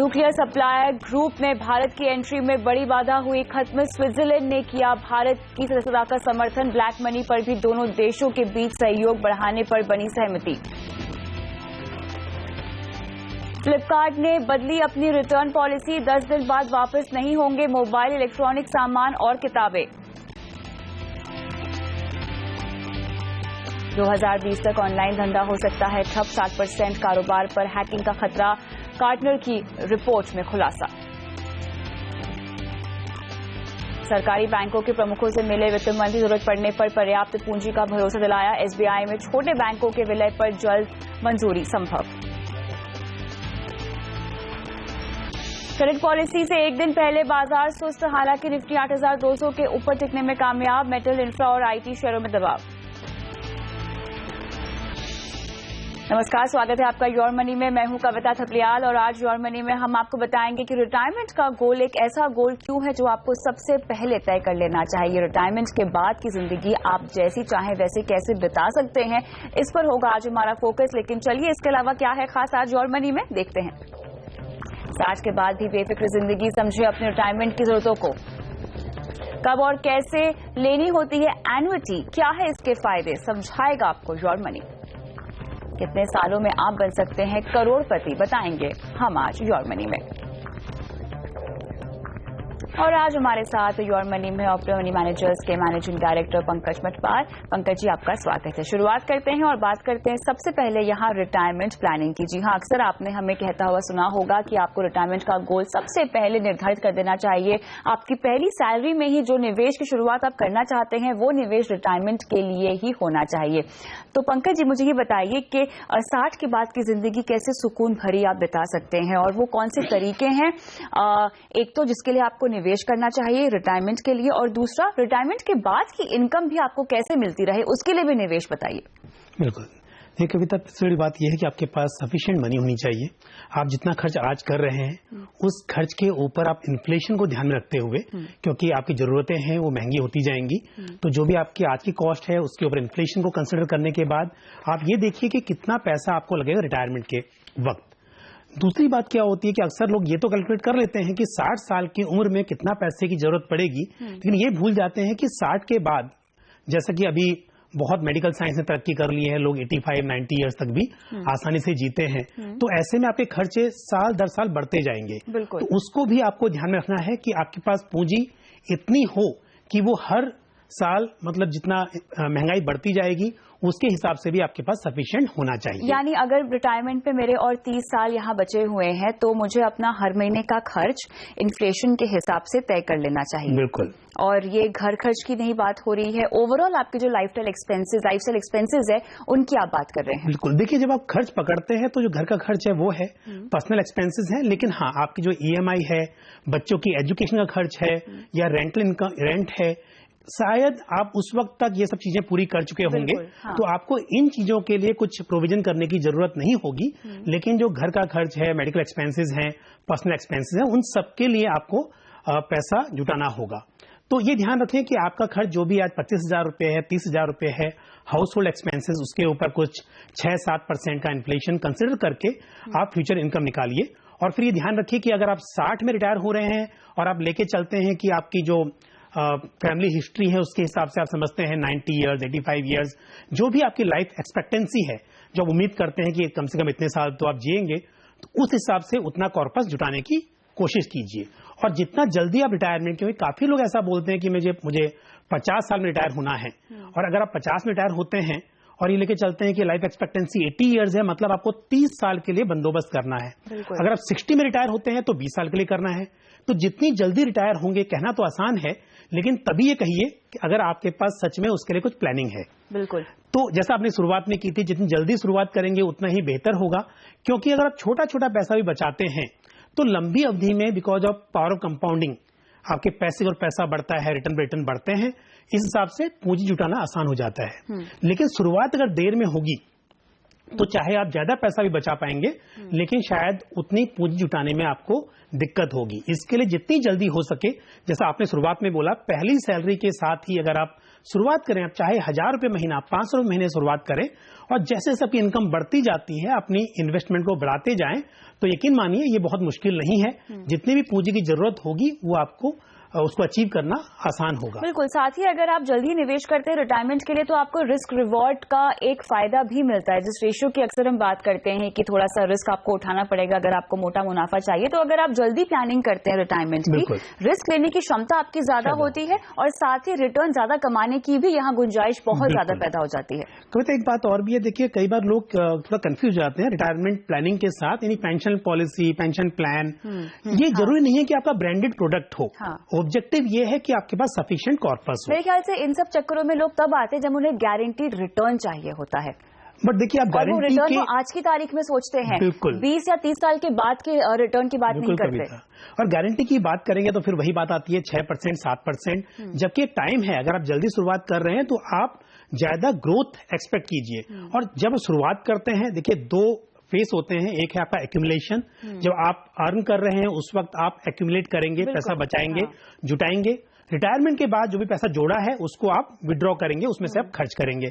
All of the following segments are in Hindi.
न्यूक्लियर सप्लायर ग्रुप में भारत की एंट्री में बड़ी बाधा हुई खत्म। स्विट्जरलैंड ने किया भारत की सदस्यता का समर्थन। ब्लैक मनी पर भी दोनों देशों के बीच सहयोग बढ़ाने पर बनी सहमति। फ्लिपकार्ट ने बदली अपनी रिटर्न पॉलिसी। 10 दिन बाद वापस नहीं होंगे मोबाइल, इलेक्ट्रॉनिक सामान और किताबें। 2020 तक ऑनलाइन धंधा हो सकता है ठप। 60% कारोबार पर हैकिंग का खतरा। गार्टनर की रिपोर्ट में खुलासा। सरकारी बैंकों के प्रमुखों से मिले वित्त मंत्री। जरूरत पड़ने पर पर्याप्त पूंजी का भरोसा दिलाया। एसबीआई में छोटे बैंकों के विलय पर जल्द मंजूरी संभव। क्रेडिट पॉलिसी से एक दिन पहले बाजार सुस्त। हालांकि निफ्टी 8,200 के ऊपर टिकने में कामयाब। मेटल, इंफ्रा और आईटी शेयरों में दबाव। नमस्कार, स्वागत है आपका योर मनी में। मैं हूं कविता थपलियाल और आज योर मनी में हम आपको बताएंगे कि रिटायरमेंट का गोल एक ऐसा गोल क्यों है जो आपको सबसे पहले तय कर लेना चाहिए। रिटायरमेंट के बाद की जिंदगी आप जैसी चाहें वैसे कैसे बिता सकते हैं, इस पर होगा आज हमारा फोकस। लेकिन चलिए इसके अलावा क्या है खास आज योर मनी में, देखते हैं। 60 के बाद भी बेफिक्र जिंदगी, समझे अपने रिटायरमेंट की जरूरतों को। कब और कैसे लेनी होती है एन्युटी, क्या है इसके फायदे, समझाएगा आपको योर मनी। कितने सालों में आप बन सकते हैं करोड़पति, बताएंगे हम आज योर मनी में। और आज हमारे साथ योर मनी में ऑप्टो मनी मैनेजर्स के मैनेजिंग डायरेक्टर पंकज मटवार। पंकज जी, आपका स्वागत है। शुरुआत करते हैं और बात करते हैं सबसे पहले यहाँ रिटायरमेंट प्लानिंग की। जी हाँ, अक्सर आपने हमें कहता हुआ सुना होगा कि आपको रिटायरमेंट का गोल सबसे पहले निर्धारित कर देना चाहिए। आपकी पहली सैलरी में ही जो निवेश की शुरुआत आप करना चाहते हैं वो निवेश रिटायरमेंट के लिए ही होना चाहिए। तो पंकज जी, मुझे ये बताइए कि 60 के बाद की जिंदगी कैसे सुकून भरी आप बिता सकते हैं और वो कौन से तरीके हैं, एक तो जिसके लिए आपको निवेश करना चाहिए रिटायरमेंट के लिए, और दूसरा रिटायरमेंट के बाद की इनकम भी आपको कैसे मिलती रहे उसके लिए भी निवेश बताइए। बिल्कुल, ये कविता सबसे बड़ी बात यह है कि आपके पास सफिशिएंट मनी होनी चाहिए। आप जितना खर्च आज कर रहे हैं उस खर्च के ऊपर आप इन्फ्लेशन को ध्यान में रखते हुए, क्योंकि आपकी जरूरतें हैं वो महंगी होती जाएंगी, तो जो भी आपकी आज की कॉस्ट है उसके ऊपर इन्फ्लेशन को कंसिडर करने के बाद आप ये देखिए कि कितना पैसा आपको लगेगा रिटायरमेंट के वक्त। दूसरी बात क्या होती है कि अक्सर लोग ये तो कैलकुलेट कर लेते हैं कि 60 साल की उम्र में कितना पैसे की जरूरत पड़ेगी, लेकिन ये भूल जाते हैं कि 60 के बाद, जैसा कि अभी बहुत मेडिकल साइंस ने तरक्की कर ली है, लोग 85-90 ईयर्स तक भी आसानी से जीते हैं, तो ऐसे में आपके खर्चे साल दर साल बढ़ते जाएंगे। तो उसको भी आपको ध्यान में रखना है कि आपके पास पूंजी इतनी हो कि वो हर साल, मतलब जितना महंगाई बढ़ती जाएगी उसके हिसाब से भी आपके पास सफिशिएंट होना चाहिए। यानी अगर रिटायरमेंट पे मेरे और 30 साल यहाँ बचे हुए हैं तो मुझे अपना हर महीने का खर्च इन्फ्लेशन के हिसाब से तय कर लेना चाहिए। बिल्कुल। और ये घर खर्च की नहीं बात हो रही है, ओवरऑल आपके जो लाइफस्टाइल एक्सपेंसेस है उनकी आप बात कर रहे हैं। बिल्कुल, देखिए जब आप खर्च पकड़ते हैं तो जो घर का खर्च है वो है, पर्सनल एक्सपेंसेस है, लेकिन हाँ आपकी जो ईएमआई है, बच्चों की एजुकेशन का खर्च है या रेंटल इनकम रेंट है, शायद आप उस वक्त तक ये सब चीजें पूरी कर चुके होंगे। हाँ। तो आपको इन चीजों के लिए कुछ प्रोविजन करने की जरूरत नहीं होगी, लेकिन जो घर का खर्च है, मेडिकल एक्सपेंसेस हैं, पर्सनल एक्सपेंसेस हैं, उन सब के लिए आपको पैसा जुटाना होगा। तो ये ध्यान रखें कि आपका खर्च जो भी आज 25,000 रुपए है, 30,000 रुपए है, हाउस होल्ड एक्सपेंसेस, उसके ऊपर कुछ 6-7% का इन्फ्लेशन कंसिडर करके आप फ्यूचर इनकम निकालिए। और फिर ये ध्यान रखिए कि अगर आप 60 में रिटायर हो रहे हैं और आप लेके चलते हैं कि आपकी जो फैमिली हिस्ट्री है उसके हिसाब से आप समझते हैं 90 ईयर्स, 85 ईयर्स, जो भी आपकी लाइफ एक्सपेक्टेंसी है, जो आप उम्मीद करते हैं कि कम से कम इतने साल तो आप जिएंगे, तो उस हिसाब से उतना कॉर्पस जुटाने की कोशिश कीजिए। और जितना जल्दी आप रिटायरमेंट, क्योंकि काफी लोग ऐसा बोलते हैं कि मुझे 50 साल में रिटायर होना है, और अगर आप 50 में रिटायर होते हैं और ये लेके चलते हैं कि लाइफ एक्सपेक्टेंसी 80 ईयर्स है, मतलब आपको 30 साल के लिए बंदोबस्त करना है। अगर आप 60 में रिटायर होते हैं तो 20 साल के लिए करना है। तो जितनी जल्दी रिटायर होंगे, कहना तो आसान है, लेकिन तभी ये कहिए कि अगर आपके पास सच में उसके लिए कुछ प्लानिंग है। बिल्कुल। तो जैसा आपने शुरुआत में की थी, जितनी जल्दी शुरुआत करेंगे उतना ही बेहतर होगा, क्योंकि अगर आप छोटा छोटा पैसा भी बचाते हैं तो लंबी अवधि में, because of power of compounding, आपके पैसे और पैसा बढ़ता है, रिटर्न पे रिटर्न बढ़ते हैं, इस हिसाब से पूंजी जुटाना आसान हो जाता है। लेकिन शुरुआत अगर देर में होगी तो चाहे आप ज्यादा पैसा भी बचा पाएंगे, लेकिन शायद उतनी पूंजी जुटाने में आपको दिक्कत होगी। इसके लिए जितनी जल्दी हो सके, जैसा आपने शुरुआत में बोला, पहली सैलरी के साथ ही अगर आप शुरुआत करें, आप चाहे 1000 रुपए महीना, 500 रुपए महीने शुरुआत करें, और जैसे सबकी इनकम बढ़ती जाती है अपनी इन्वेस्टमेंट को बढ़ाते जाएं, तो यकीन मानिए ये बहुत मुश्किल नहीं है। जितनी भी पूंजी की जरूरत होगी वो आपको उसको अचीव करना आसान होगा। बिल्कुल। साथ ही अगर आप जल्दी निवेश करते हैं रिटायरमेंट के लिए, तो आपको रिस्क रिवॉर्ड का एक फायदा भी मिलता है। जिस रेशियो की अक्सर हम बात करते हैं कि थोड़ा सा रिस्क आपको उठाना पड़ेगा अगर आपको मोटा मुनाफा चाहिए, तो अगर आप जल्दी प्लानिंग करते हैं रिटायरमेंट की, रिस्क लेने की क्षमता आपकी ज्यादा होती है और साथ ही रिटर्न ज्यादा कमाने की भी यहाँ गुंजाइश बहुत ज्यादा पैदा हो जाती है। कविता, एक बात और भी है, देखिए कई बार लोग थोड़ा कंफ्यूज जाते हैं रिटायरमेंट प्लानिंग के साथ, यानी पेंशन पॉलिसी, पेंशन प्लान, ये जरूरी नहीं है कि आपका ब्रांडेड प्रोडक्ट हो। ऑब्जेक्टिव ये है कि आपके पास सफिशिएंट कॉर्पस हो। मेरे ख्याल से इन सब चक्करों में लोग तब आते हैं जब उन्हें गारंटीड रिटर्न चाहिए होता है। बट देखिए, आप गारंटी रिटर्न तो आज की तारीख में सोचते हैं, 20 या 30 साल के बाद के रिटर्न की बात नहीं करते। और गारंटी की बात करेंगे तो फिर वही बात आती है 6%, 7%, जबकि एक टाइम है, अगर आप जल्दी शुरुआत कर रहे हैं तो आप ज्यादा ग्रोथ एक्सपेक्ट कीजिए। और जब शुरुआत करते हैं, देखिए 2 फेस होते हैं। एक है आपका एक्यूमुलेशन, जब आप अर्न कर रहे हैं उस वक्त आप एक्यूमुलेट करेंगे, पैसा बचाएंगे, जुटाएंगे। रिटायरमेंट के बाद जो भी पैसा जोड़ा है उसको आप विड्रॉ करेंगे, उसमें से आप खर्च करेंगे।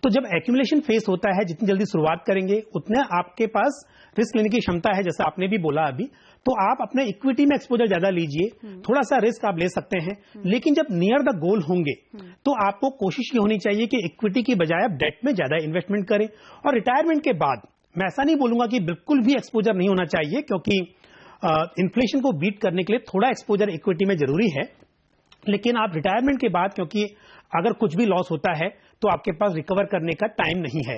तो जब एक्यूमुलेशन फेस होता है, जितनी जल्दी शुरुआत करेंगे उतना आपके पास रिस्क लेने की क्षमता है, जैसा आपने भी बोला अभी। तो आप अपने इक्विटी में एक्सपोजर ज्यादा लीजिए, थोड़ा सा रिस्क आप ले सकते हैं, लेकिन जब नियर द गोल होंगे तो आपको कोशिश ये होनी चाहिए कि इक्विटी की बजाय आप डेट में ज्यादा इन्वेस्टमेंट करें। और रिटायरमेंट के बाद मैं ऐसा नहीं बोलूंगा कि बिल्कुल भी एक्सपोजर नहीं होना चाहिए, क्योंकि इन्फ्लेशन को बीट करने के लिए थोड़ा एक्सपोजर इक्विटी में जरूरी है। लेकिन आप रिटायरमेंट के बाद, क्योंकि अगर कुछ भी लॉस होता है तो आपके पास रिकवर करने का टाइम नहीं है,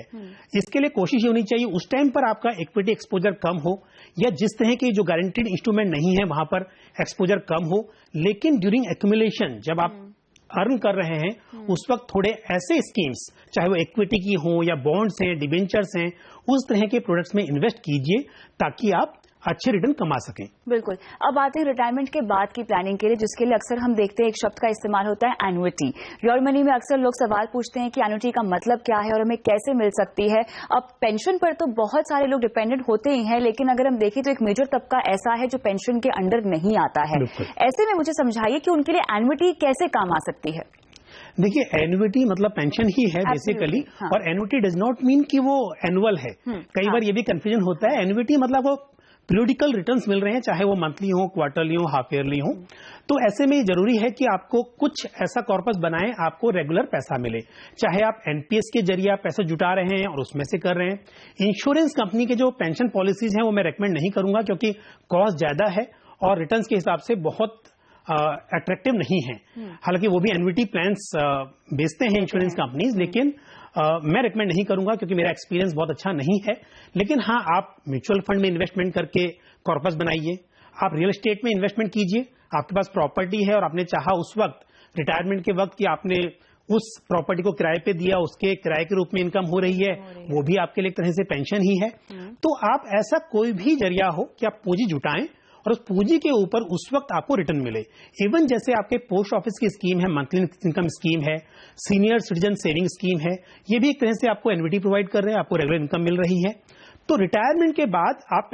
इसके लिए कोशिश होनी चाहिए उस टाइम पर आपका इक्विटी एक्सपोजर कम हो, या जिस तरह के जो गारंटीड इंस्ट्रूमेंट नहीं है वहां पर एक्सपोजर कम हो। लेकिन ड्यूरिंग एक्यूमुलेशन, जब आप अर्न कर रहे हैं उस वक्त थोड़े ऐसे स्कीम्स, चाहे वो इक्विटी की हो या बॉन्ड्स हैं, डिबेंचर्स हैं, उस तरह के प्रोडक्ट्स में इन्वेस्ट कीजिए ताकि आप अच्छे रिटर्न कमा सकें। बिल्कुल। अब आते हैं रिटायरमेंट के बाद की प्लानिंग के लिए, जिसके लिए अक्सर हम देखते हैं एक शब्द का इस्तेमाल होता है, एन्युटी। योर मनी में अक्सर लोग सवाल पूछते हैं कि एन्युटी का मतलब क्या है और हमें कैसे मिल सकती है। अब पेंशन पर तो बहुत सारे लोग डिपेंडेंट होते ही हैं, लेकिन अगर हम देखें तो एक मेजर तबका ऐसा है जो पेंशन के अंडर नहीं आता है। ऐसे में मुझे समझाइए कि उनके लिए एन्युटी कैसे काम आ सकती है। देखिए, एन्युटी मतलब पेंशन ही है बेसिकली, और एन्युटी डज नॉट मीन कि वो एनुअल है। कई बार ये भी कंफ्यूजन होता है। एन्युटी मतलब वो पीरियडिकल रिटर्न्स मिल रहे हैं, चाहे वो मंथली हो, क्वार्टरली हो, हाफ ईयरली हो। तो ऐसे में जरूरी है कि आपको कुछ ऐसा कॉर्पस बनाएं, आपको रेगुलर पैसा मिले। चाहे आप एनपीएस के जरिए आप पैसा जुटा रहे हैं और उसमें से कर रहे हैं। इंश्योरेंस कंपनी के जो पेंशन पॉलिसीज हैं वो मैं रेकमेंड नहीं करूंगा, क्योंकि कॉस्ट ज्यादा है और रिटर्न्स के हिसाब से बहुत अट्रैक्टिव नहीं है। हालांकि वो भी एन्युटी प्लान्स बेचते हैं इंश्योरेंस कंपनीज, लेकिन मैं रिकमेंड नहीं करूंगा क्योंकि मेरा एक्सपीरियंस बहुत अच्छा नहीं है। लेकिन हाँ, आप म्यूचुअल फंड में इन्वेस्टमेंट करके कॉर्पस बनाइए, आप रियल एस्टेट में इन्वेस्टमेंट कीजिए। आपके पास प्रॉपर्टी है और आपने चाहा उस वक्त रिटायरमेंट के वक्त कि आपने उस प्रॉपर्टी को किराए पे दिया, उसके किराए के रूप में इनकम हो रही है, वो भी आपके लिए एक तरह से पेंशन ही है। तो आप ऐसा कोई भी जरिया हो कि आप पूंजी जुटाएं और उस पूंजी के ऊपर उस वक्त आपको रिटर्न मिले। इवन जैसे आपके पोस्ट ऑफिस की स्कीम है, मंथली इनकम स्कीम है, सीनियर सिटीजन सेविंग स्कीम है, ये भी एक तरह से आपको एन्युटी प्रोवाइड कर रहे हैं, आपको रेगुलर इनकम मिल रही है। तो रिटायरमेंट के बाद आप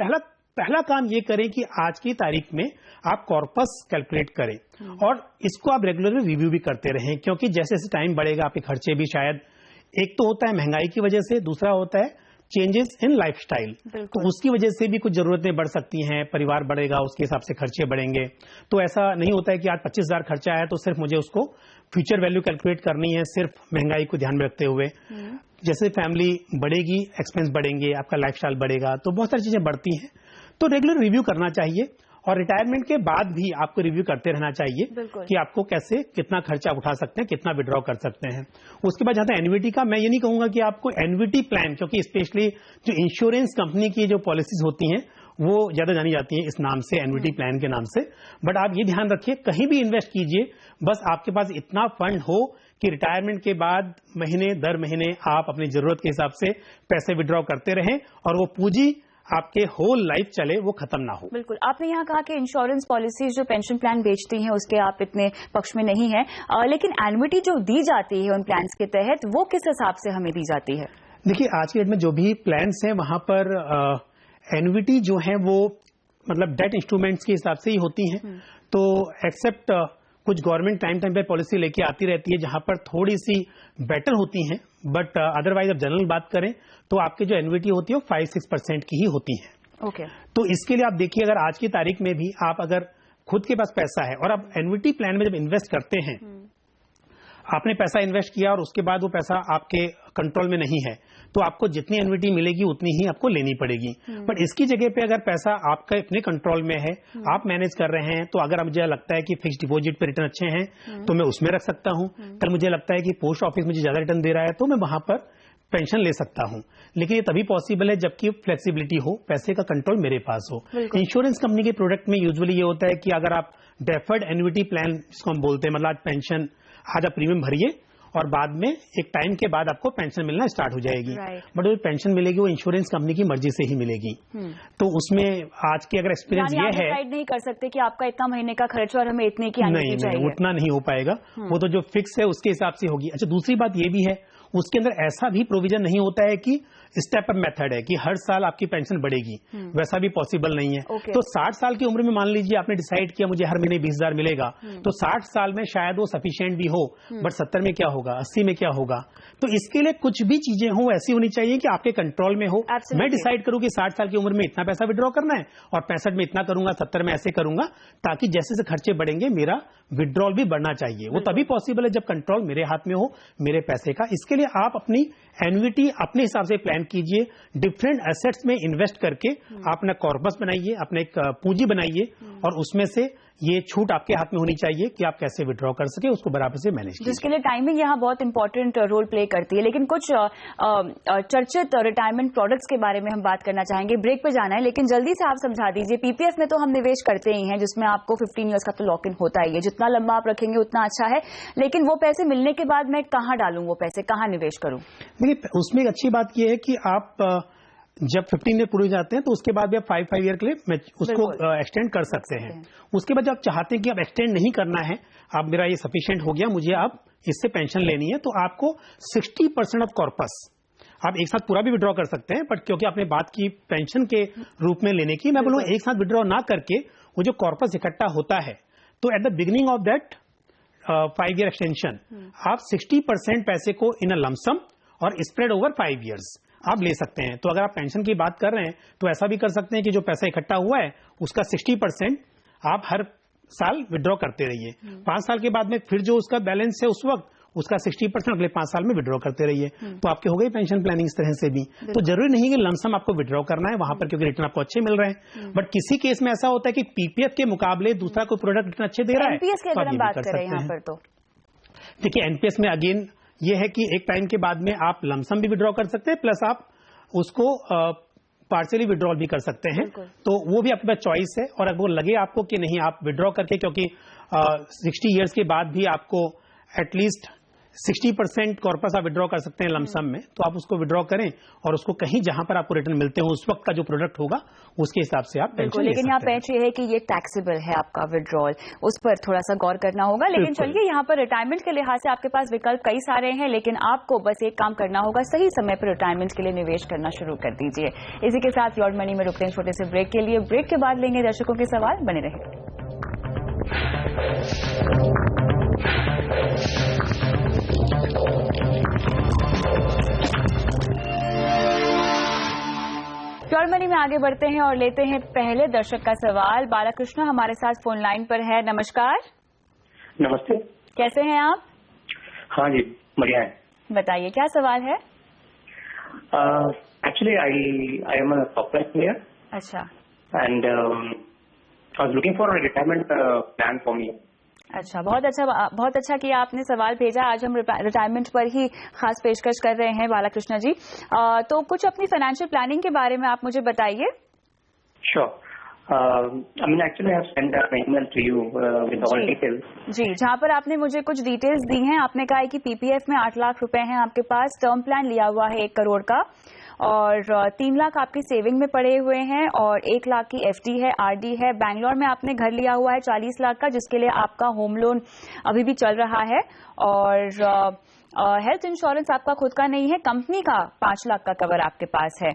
पहला काम ये करें कि आज की तारीख में आप कॉर्पस कैलकुलेट करें और इसको आप रेगुलरली रिव्यू भी करते रहें, क्योंकि जैसे जैसे टाइम बढ़ेगा आपके खर्चे भी शायद, एक तो होता है महंगाई की वजह से, दूसरा होता है चेंजेस इन लाइफस्टाइल, तो उसकी वजह से भी कुछ जरूरतें बढ़ सकती हैं, परिवार बढ़ेगा उसके हिसाब से खर्चे बढ़ेंगे। तो ऐसा नहीं होता है कि आज 25,000 खर्चा है तो सिर्फ मुझे उसको फ्यूचर वैल्यू कैलकुलेट करनी है, सिर्फ महंगाई को ध्यान में रखते हुए। जैसे फैमिली बढ़ेगी, एक्सपेंस बढ़ेंगे, आपका लाइफस्टाइल बढ़ेगा, तो बहुत सारी चीजें बढ़ती हैं। तो रेगुलर रिव्यू करना चाहिए और रिटायरमेंट के बाद भी आपको रिव्यू करते रहना चाहिए कि आपको कैसे कितना खर्चा उठा सकते हैं, कितना विड्रॉ कर सकते हैं। उसके बाद जहां एन्युटी का, मैं ये नहीं कहूंगा कि आपको एन्युटी प्लान, क्योंकि स्पेशली जो इंश्योरेंस कंपनी की जो पॉलिसीज होती हैं वो ज्यादा जानी जाती है इस नाम से, एन्युटी प्लान के नाम से। बट आप ये ध्यान रखिए, कहीं भी इन्वेस्ट कीजिए, बस आपके पास इतना फंड हो कि रिटायरमेंट के बाद महीने दर महीने आप अपनी जरूरत के हिसाब से पैसे विड्रॉ करते रहें और वो पूंजी आपके होल लाइफ चले, वो खत्म ना हो। बिल्कुल। आपने यहाँ कहा कि इंश्योरेंस पॉलिसीज जो पेंशन प्लान बेचती हैं उसके आप इतने पक्ष में नहीं है, लेकिन एन्युटी जो दी जाती है उन प्लान्स के तहत वो किस हिसाब से हमें दी जाती है? देखिए, आज की डेट में जो भी प्लान्स हैं वहां पर एन्युटी जो है वो मतलब डेट इंस्ट्रूमेंट्स के हिसाब से ही होती हैं। तो एक्सेप्ट कुछ गवर्नमेंट टाइम टाइम पे पॉलिसी लेके आती रहती है जहां पर थोड़ी सी बेटर होती हैं, बट अदरवाइज अब जनरल बात करें तो आपकी जो एन्युटी होती है वो 5-6% की ही होती है। ओके। तो इसके लिए आप देखिए, अगर आज की तारीख में भी आप अगर खुद के पास पैसा है और आप एन्युटी प्लान में जब इन्वेस्ट करते हैं, आपने पैसा इन्वेस्ट किया और उसके बाद वो पैसा आपके कंट्रोल में नहीं है, तो आपको जितनी एन्युटी मिलेगी उतनी ही आपको लेनी पड़ेगी। बट इसकी जगह पे अगर पैसा आपका अपने कंट्रोल में है, आप मैनेज कर रहे हैं, तो अगर मुझे लगता है कि फिक्स डिपॉजिट पे रिटर्न अच्छे हैं तो मैं उसमें रख सकता हूं। कल मुझे लगता है कि पोस्ट ऑफिस मुझे ज्यादा रिटर्न दे रहा है तो मैं वहां पर पेंशन ले सकता हूं। लेकिन ये तभी पॉसिबल है जबकि फ्लेक्सिबिलिटी हो, पैसे का कंट्रोल मेरे पास हो। इंश्योरेंस कंपनी के प्रोडक्ट में यूजुअली ये होता है कि अगर आप डेफर्ड एन्युटी प्लान जिसको हम बोलते हैं, मतलब आज पेंशन आज आप प्रीमियम भरिए और बाद में एक टाइम के बाद आपको पेंशन मिलना स्टार्ट हो जाएगी। बट जो पेंशन मिलेगी वो इंश्योरेंस कंपनी की मर्जी से ही मिलेगी। तो उसमें आज के अगर एक्सपीरियंस ये है, डिसाइड नहीं कर सकते कि आपका इतना महीने का खर्च और हमें इतने की आने चाहिए। नहीं, उतना नहीं हो पाएगा। वो तो जो फिक्स है उसके हिसाब से होगी। अच्छा, दूसरी बात ये भी है, उसके अंदर ऐसा भी प्रोविजन नहीं होता है कि स्टेप अप मेथड है कि हर साल आपकी पेंशन बढ़ेगी, वैसा भी पॉसिबल नहीं है। तो 60 साल की उम्र में मान लीजिए आपने डिसाइड किया मुझे हर महीने 20,000 मिलेगा, तो 60 साल में शायद वो सफिशिएंट भी हो, बट 70 में क्या होगा, 80 में क्या होगा। तो इसके लिए कुछ भी चीजें हो ऐसी होनी चाहिए कि आपके कंट्रोल में हो। मैं डिसाइड करूं कि 60 साल की उम्र में इतना पैसा विड्रॉ करना है और 65 में इतना करूंगा, 70 में ऐसे करूंगा, ताकि जैसे जैसे खर्चे बढ़ेंगे मेरा विड्रॉल भी बढ़ना चाहिए। वो तभी पॉसिबल है जब कंट्रोल मेरे हाथ में हो मेरे पैसे का। इसके लिए आप अपनी एन्युटी अपने हिसाब से प्लान कीजिए, डिफरेंट एसेट्स में इन्वेस्ट करके आप अपना कॉर्पस बनाइए, अपना एक पूंजी बनाइए और उसमें से ये छूट आपके हाथ में होनी चाहिए कि आप कैसे विड्रॉ कर सके, उसको बराबर से मैनेज कीजिए। जिसके लिए टाइमिंग यहाँ बहुत इंपॉर्टेंट रोल प्ले करती है। लेकिन कुछ चर्चित रिटायरमेंट प्रोडक्ट्स के बारे में हम बात करना चाहेंगे। ब्रेक पे जाना है, लेकिन जल्दी से आप समझा दीजिए। पीपीएफ में तो हम निवेश करते ही हैं जिसमें आपको 15 ईयर्स का तो लॉक इन होता ही है, जितना लंबा आप रखेंगे उतना अच्छा है। लेकिन वो पैसे मिलने के बाद मैं कहाँ डालूं, वो पैसे कहाँ निवेश करूं? देखिए, उसमें एक अच्छी बात यह है कि आप जब 15 ईयर पूरे हो जाते हैं तो उसके बाद भी आप 5 ईयर के लिए उसको एक्सटेंड कर सकते हैं। उसके बाद जब आप चाहते हैं कि आप एक्सटेंड नहीं करना है, आप मेरा ये सफिशिएंट हो गया, मुझे आप इससे पेंशन लेनी है, तो आपको 60% ऑफ कॉर्पस आप एक साथ पूरा भी विड्रॉ कर सकते हैं। बट क्योंकि आपने बात की पेंशन के रूप में लेने की, मैं बोलूँ एक साथ विड्रॉ ना करके वो जो कॉर्पस इकट्ठा होता है, तो at the beginning of that 5 year extension आप 60% पैसे को इन अ लमसम और स्प्रेड ओवर 5 ईयर्स आप ले सकते हैं। तो अगर आप पेंशन की बात कर रहे हैं तो ऐसा भी कर सकते हैं कि जो पैसा इकट्ठा हुआ है उसका 60% आप हर साल विड्रॉ करते रहिए। 5 साल के बाद में फिर जो उसका बैलेंस है उस वक्त उसका 60% अगले 5 साल में विड्रॉ करते रहिए। तो आपके हो गई पेंशन प्लानिंग इस तरह से भी। तो जरूरी नहीं कि लमसम आपको विड्रॉ करना है वहां पर, क्योंकि रिटर्न आपको अच्छे मिल रहे हैं। बट किसी केस में ऐसा होता है कि पीपीएफ के मुकाबले दूसरा कोई प्रोडक्ट रिटर्न अच्छे दे रहा है, एनपीएस की अगर हम बात करें यहाँ पर, तो देखिए एनपीएस में अगेन ये है कि एक टाइम के बाद में आप लमसम भी विड्रॉ कर सकते हैं, प्लस आप उसको पार्शियली विड्रॉल भी कर सकते हैं। तो वो भी आपके पास चॉइस है। और अगर वो लगे आपको कि नहीं आप विड्रॉ करके, क्योंकि 60 ईयर्स के बाद भी आपको एटलीस्ट 60% कॉर्पस आप विड्रॉ कर सकते हैं लमसम में, तो आप उसको विड्रॉ करें और उसको कहीं जहां पर आपको रिटर्न मिलते हो उस वक्त का जो प्रोडक्ट होगा उसके हिसाब से आप पेंशन ले सकते हैं। लेकिन यहाँ पेंच ये है कि ये टैक्सेबल है आपका विड्रॉल, उस पर थोड़ा सा गौर करना होगा। लेकिन चलिए, यहाँ पर रिटायरमेंट के लिहाज से आपके पास विकल्प कई सारे हैं, लेकिन आपको बस एक काम करना होगा, सही समय पर रिटायरमेंट के लिए निवेश करना शुरू कर दीजिए। इसी के साथ योर मनी में रुकते हैं छोटे से ब्रेक के लिए। ब्रेक के बाद लेंगे दर्शकों के सवाल, बने रहे। प्योर मनी में आगे बढ़ते हैं और लेते हैं पहले दर्शक का सवाल। बालाकृष्ण हमारे साथ फोन लाइन पर है। नमस्कार। नमस्ते। कैसे हैं आप? हाँ जी, बढ़िया है। बताइए क्या सवाल है? Actually I am a software engineer. अच्छा। And I was looking for a retirement plan for me. अच्छा, बहुत अच्छा कि आपने सवाल भेजा। आज हम रिटायरमेंट पर ही खास पेशकश कर रहे हैं बालाकृष्ण जी। तो कुछ अपनी फाइनेंशियल प्लानिंग के बारे में आप मुझे बताइए। Sure. I mean, actually, I have sent an email to you with all details. जी, जहाँ पर आपने मुझे कुछ डिटेल्स दी हैं। आपने कहा है कि पीपीएफ में 8 लाख रुपए हैं आपके पास, टर्म प्लान लिया हुआ है 1 करोड़ का, और 3 लाख आपकी सेविंग में पड़े हुए हैं, और 1 लाख की एफडी है, आरडी है। बैंगलोर में आपने घर लिया हुआ है 40 लाख का, जिसके लिए आपका होम लोन अभी भी चल रहा है, और हेल्थ इंश्योरेंस आपका खुद का नहीं है, कंपनी का 5 लाख का कवर आपके पास है।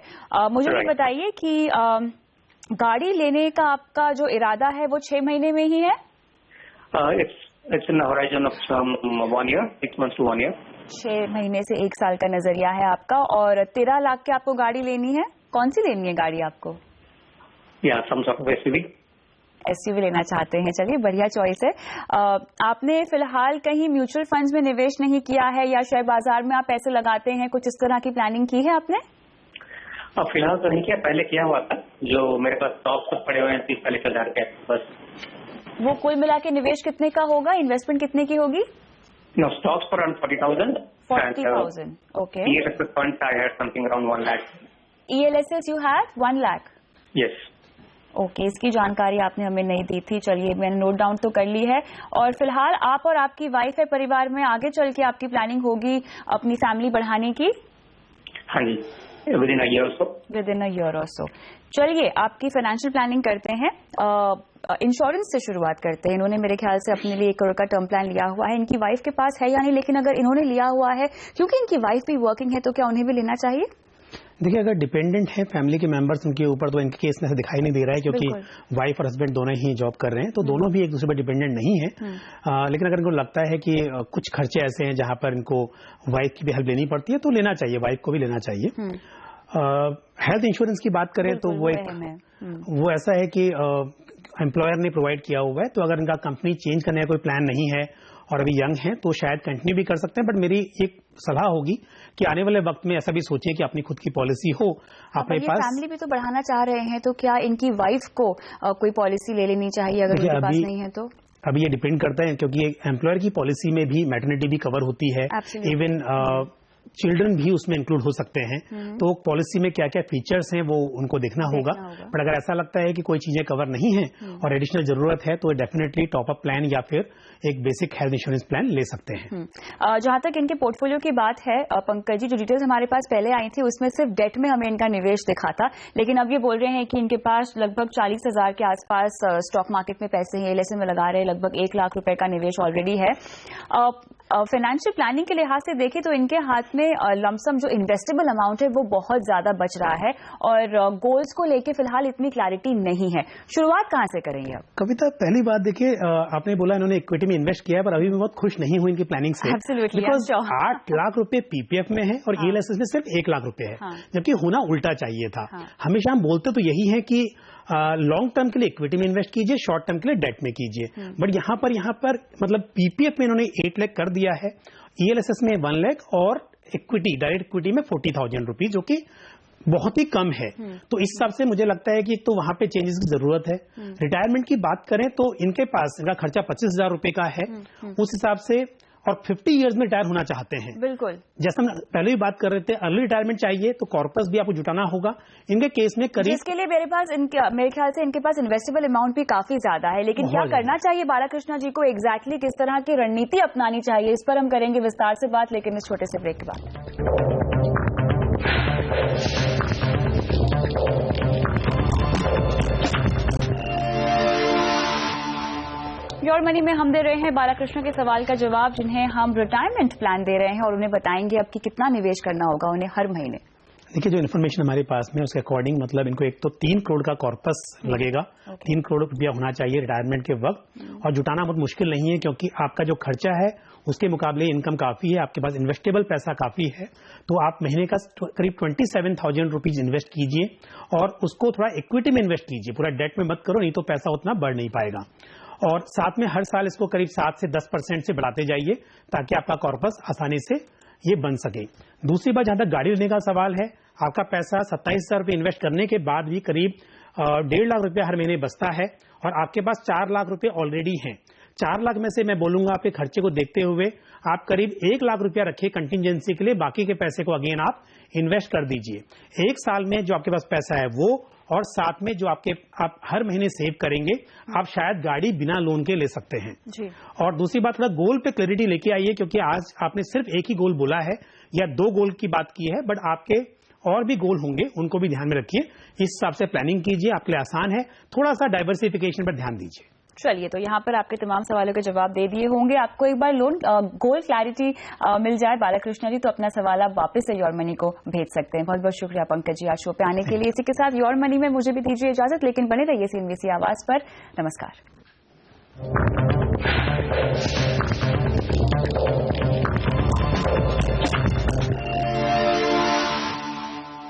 मुझे ये बताइए कि गाड़ी लेने का आपका जो इरादा है वो 6 महीने में ही है? It's in the horizon of 1 year, 6 months to 1 year. 6 महीने से 1 साल का नजरिया है आपका, और 13 लाख की आपको गाड़ी लेनी है। कौन सी लेनी है गाड़ी आपको? Yeah, some sort of SUV. SUV लेना चाहते हैं, चलिए बढ़िया चॉइस है। आपने फिलहाल कहीं म्यूचुअल फंड्स में निवेश नहीं किया है या शेयर बाजार में आप पैसे लगाते हैं, कुछ इस तरह की प्लानिंग की है आपने? फिलहाल तो नहीं किया, पहले किया हुआ था। जो मेरे पास स्टॉक्स सब पड़े हुए हैं 30-40 हजार के बस। वो कुल मिला के निवेश कितने का होगा, इन्वेस्टमेंट कितने की होगी? No, stocks for around 40,000. 40,000. Okay. ELSS funds I had something around 1 lakh. ELSS you had 1 lakh. Yes. Okay, इसकी जानकारी आपने हमें नहीं दी थी। चलिए मैंने नोट डाउन तो कर ली है। और फिलहाल आप और आपकी वाइफ है परिवार में, आगे चल के आपकी प्लानिंग होगी अपनी फैमिली बढ़ाने की? हाँ जी, विदिन अ ईयर और सो। विदिन अ ईयर और सो। चलिए आपकी फाइनेंशियल प्लानिंग करते हैं। इंश्योरेंस से शुरुआत करते हैं। इन्होंने मेरे ख्याल से अपने लिए 1 करोड़ का टर्म प्लान लिया हुआ है। इनकी वाइफ के पास है या नहीं, लेकिन अगर इन्होंने लिया हुआ है, क्योंकि इनकी वाइफ भी वर्किंग है, तो क्या उन्हें भी लेना चाहिए? देखिए, अगर डिपेंडेंट है फैमिली के मेंबर्स उनके ऊपर, तो इनके केस में से दिखाई नहीं दे रहा है, क्योंकि वाइफ और हस्बैंड दोनों ही जॉब कर रहे हैं, तो दोनों भी एक दूसरे पर डिपेंडेंट नहीं है। लेकिन अगर इनको लगता है कि कुछ खर्चे ऐसे हैं जहां पर इनको वाइफ की भी हेल्प लेनी पड़ती है, तो लेना चाहिए, वाइफ को भी लेना चाहिए। हेल्थ इंश्योरेंस की बात करें तो वो ऐसा है कि एम्प्लॉयर ने प्रोवाइड किया हुआ है, तो अगर इनका कंपनी चेंज करने का कोई प्लान नहीं है और अभी यंग है तो शायद कंटिन्यू भी कर सकते हैं। बट मेरी एक सलाह होगी कि आने वाले वक्त में ऐसा भी सोचिए कि अपनी खुद की पॉलिसी हो अपने पास। फैमिली भी तो बढ़ाना चाह रहे हैं, तो क्या इनकी वाइफ को कोई पॉलिसी ले लेनी चाहिए अगर उनके पास नहीं है तो? अभी ये डिपेंड करता है, क्योंकि एम्प्लॉयर की पॉलिसी में भी मैटरनिटी भी कवर होती है, इवन चिल्ड्रन भी उसमें इंक्लूड हो सकते हैं। तो पॉलिसी में क्या क्या फीचर्स हैं वो उनको देखना होगा। बट अगर ऐसा लगता है कि कोई चीजें कवर नहीं है और एडिशनल जरूरत है, तो डेफिनेटली टॉप अप प्लान या फिर एक बेसिक हेल्थ इंश्योरेंस प्लान ले सकते हैं। जहां तक इनके पोर्टफोलियो की बात है पंकज जी, जो डिटेल्स हमारे पास पहले आई थी उसमें सिर्फ डेट में हमें इनका निवेश दिखा था, लेकिन अब ये बोल रहे हैं कि इनके पास लगभग 40,000 के आसपास स्टॉक मार्केट में पैसे हैं, एलएसए में लगा रहे हैं, लगभग 1 लाख रुपए का निवेश ऑलरेडी है। फाइनेंशियल प्लानिंग के लिहाज से देखें तो इनके हाथ में लमसम जो इन्वेस्टेबल अमाउंट है वो बहुत ज्यादा बच रहा है, और गोल्स को लेके फिलहाल इतनी क्लैरिटी नहीं है। शुरुआत कहां से करेंगे अब? कविता, पहली बात देखिए, आपने बोला इन्होंने इक्विटी में इन्वेस्ट किया है, पर अभी मैं बहुत खुश नहीं हूं इनकी प्लानिंग से। बिकॉज 8 लाख रुपए पीपीएफ में है और ईएलएसएस में सिर्फ 1 लाख रुपए है, जबकि होना उल्टा चाहिए था। हमेशा हम बोलते तो यही है कि लॉन्ग टर्म के लिए इक्विटी में इन्वेस्ट कीजिए, शॉर्ट टर्म के लिए डेट में कीजिए। बट यहाँ पर मतलब पीपीएफ में इन्होंने 8 लाख कर दिया है, ईएलएसएस में 1 लाख और इक्विटी, डायरेक्ट इक्विटी में 40,000 रुपीज, जो कि बहुत ही कम है। तो इस हिसाब से मुझे लगता है कि एक तो वहां पे चेंजेस की जरूरत है। रिटायरमेंट की बात करें तो इनके पास इनका खर्चा 25,000 रुपए का है उस हिसाब से, और 50 इयर्स में रिटायर होना चाहते हैं। बिल्कुल, जैसा हम पहले भी बात कर रहे थे, अर्ली रिटायरमेंट चाहिए तो कॉर्पस भी आपको जुटाना होगा। इनके केस में करीब, इसके लिए मेरे ख्याल से इनके पास इन्वेस्टेबल अमाउंट भी काफी ज्यादा है, लेकिन क्या करना चाहिए बालाकृष्णा जी को, एग्जैक्टली किस तरह की रणनीति अपनानी चाहिए, इस पर हम करेंगे विस्तार से बात, लेकिन इस छोटे से ब्रेक के बाद। योर मनी में हम दे रहे हैं बालाकृष्ण के सवाल का जवाब, जिन्हें हम रिटायरमेंट प्लान दे रहे हैं, और उन्हें बताएंगे अब कि कितना निवेश करना होगा उन्हें हर महीने। देखिए, जो इन्फॉर्मेशन हमारे पास में उसके अकॉर्डिंग मतलब इनको एक तो 3 करोड़ का कॉर्पस लगेगा। 3 करोड़ रुपया होना चाहिए रिटायरमेंट के वक्त, और जुटाना बहुत मुश्किल नहीं है, क्योंकि आपका जो खर्चा है उसके मुकाबले इनकम काफी है, आपके पास इन्वेस्टेबल पैसा काफी है। तो आप महीने का करीब 27,000 रुपीज इन्वेस्ट कीजिए, और उसको थोड़ा इक्विटी में इन्वेस्ट कीजिए, पूरा डेट में मत करो, नहीं तो पैसा उतना बढ़ नहीं पाएगा। और साथ में हर साल इसको करीब 7 से 10% से बढ़ाते जाइए, ताकि आपका कॉर्पस आसानी से ये बन सके। दूसरी बात, जहां तक गाड़ी लेने का सवाल है, आपका पैसा 27,000 रुपये इन्वेस्ट करने के बाद भी करीब 1.5 लाख रुपया हर महीने बचता है, और आपके पास 4 लाख रुपए ऑलरेडी हैं। 4 लाख में से मैं बोलूंगा आपके खर्चे को देखते हुए आप करीब 1 लाख रुपया रखिए कंटिजेंसी के लिए, बाकी के पैसे को अगेन आप इन्वेस्ट कर दीजिए। 1 साल में जो आपके पास पैसा है वो, और साथ में जो आप हर महीने सेव करेंगे, आप शायद गाड़ी बिना लोन के ले सकते हैं जी। और दूसरी बात, थोड़ा गोल पे क्लैरिटी लेके आइए, क्योंकि आज आपने सिर्फ एक ही गोल बोला है या 2 गोल की बात की है, बट आपके और भी गोल होंगे, उनको भी ध्यान में रखिए। इस हिसाब से प्लानिंग कीजिए, आपके लिए आसान है। थोड़ा सा डाइवर्सिफिकेशन पर ध्यान दीजिए। चलिए, तो यहाँ पर आपके तमाम सवालों के जवाब दे दिए होंगे। आपको एक बार लोन गोल क्लैरिटी मिल जाए बालाकृष्णा जी, तो अपना सवाल आप वापस से योर मनी को भेज सकते हैं। बहुत बहुत शुक्रिया पंकज जी आज शो पे आने के लिए। इसी के साथ योर मनी में मुझे भी दीजिए इजाजत, लेकिन बने रहिए CNBC आवाज पर। नमस्कार।